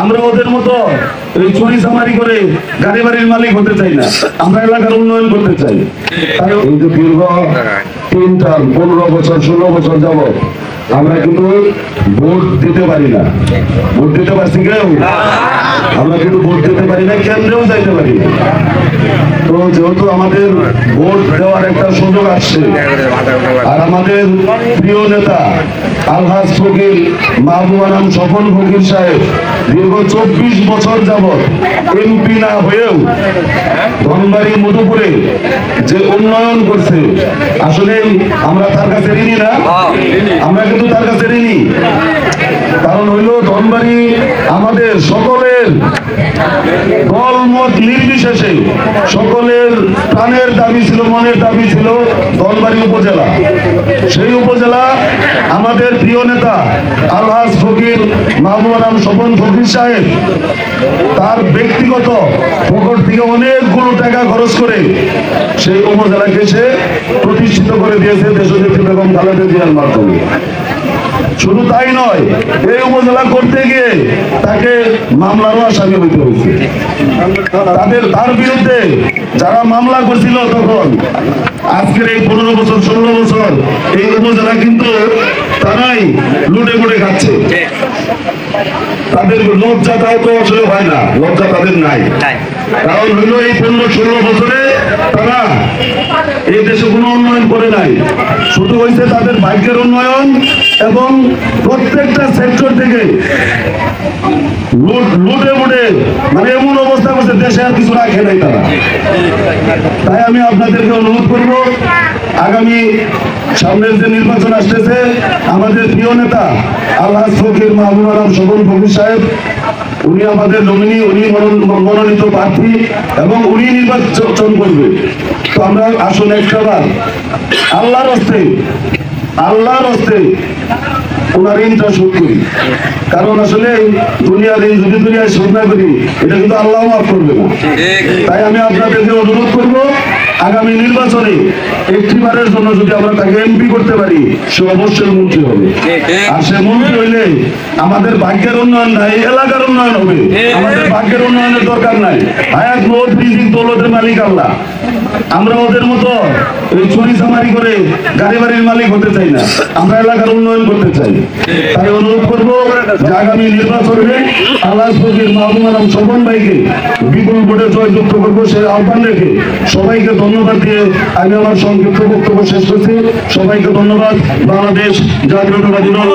আমরা ওদের মতো এই চুরি চামারি করে গাড়ি বাড়ির মালিক হতে চাই না, আমরা এলাকার উন্নয়ন করতে চাই। তাই এই যে দীর্ঘ 3 টার্ম 15 বছর 16 বছর যাবত আমরা কিন্তু ভোট দিতে পারি না। ভোট দিতে পারছি কেউ? আমরা কিন্তু ভোট দিতে পারি না, কেন্দ্রেও যাইতে পারি না। তো যেহেতু আমাদের ভোট দেওয়ার একটা সুযোগ আসছে, আর আমাদের প্রিয় নেতা আলহাজ ফকির মাহবুবা নাম স্বপন ফকির সাহেব দীর্ঘ 24 বছর যাবৎ এমপি না হয়েও ধনবাড়ি মধুপুরে যে উন্নয়ন করছে, আসলে আমরা তার কাছে ঋণী না, আমরা কিন্তু তার কাছে ঋণী। কারণ হইল ধনবাড়ি আমাদের সকলের দল মত নির্বিশেষে সকলের প্রাণের দাবি ছিল, মনের দাবি ছিল ধনবাড়ি উপজেলা। সেই উপজেলা আমাদের প্রিয় নেতা আলহাজ ফকির মাহবুবা নাম স্বপন ফকির সাহেব তার ব্যক্তিগত পকেট থেকে অনেকগুলো টাকা খরচ করে সেই উপজেলাকে সে প্রতিষ্ঠিত করে দিয়েছে দেশনেত্রী বেগম খালেদা জিয়ার মাধ্যমে। শুধু তাই নয়, এই উপজেলা করতে গিয়ে তাকে মামলারও আসামি হইতে হয়েছে। তার বিরুদ্ধে যারা মামলা করছিল তখন আজকের এই 15 বছর 16 বছর এই উপজেলা কিন্তু তারাই লুটে পুটে খাচ্ছে। তাদের লজ্জাটাও তো আসলে হয় না, লজ্জা তাদের নাই। কারণ হইল এই 15-16 বছরে তারা এই দেশে কোনো উন্নয়ন করে নাই, শুধু হয়েছে তাদের ভাগ্যের উন্নয়ন এবং প্রত্যেকটা সেক্টর থেকে লুটে মুটে মানে এমন অবস্থা করছে দেশে আর কিছু রাখে নাই তারা। তাই আমি আপনাদেরকে অনুরোধ করব, আগামী সামনের যে নির্বাচন আসতেছে আমাদের প্রিয় নেতা আলহাজ ফকির মাহবুবা নাম স্বপন ফকির সাহেব উনি আমাদের নমিনি, উনি মনোনীত প্রার্থী এবং উনি নির্বাচন করবে। তো আমরা আসলে একটাবার আল্লাহর হস্তে ওনার ঋণটা শোধ করি। কারণ আসলে দুনিয়ার ঋণ যদি দুনিয়ায় শোধ না করি এটা কিন্তু আল্লাহ মাফ করবে না। তাই আমি আপনাদেরকে অনুরোধ করব, আগামী নির্বাচনে একটিবারের জন্য যদি আমরা তাকে এমপি করতে পারি সে অবশ্যই মন্ত্রী হবে। আর সে মন্ত্রী হইলে আমাদের ভাগ্যের উন্নয়ন নাই, এলাকার উন্নয়ন হবে। আমাদের ভাগ্যের উন্নয়নের দরকার নাই। হায়াত মৌত রিজিক দৌলতের মালিক আল্লাহ। আমরা ওদের মতো এই চুরি চামারি করে গাড়ি বাড়ির মালিক হতে চাই না, আমরা এলাকার উন্নয়ন করতে চাই। তাই অনুরোধ করবো যে আগামী নির্বাচনে আলহাজ ফকির মাহবুবা নাম স্বপন ভাইকে বিপুল ভোটে জয়যুক্ত করবো সে আহ্বান রেখে সবাইকে ধন্যবাদ দিয়ে আমি আমার সংক্ষিপ্ত বক্তব্য শেষ করছি। সবাইকে ধন্যবাদ। বাংলাদেশ জাতীয়তাবাদী দল।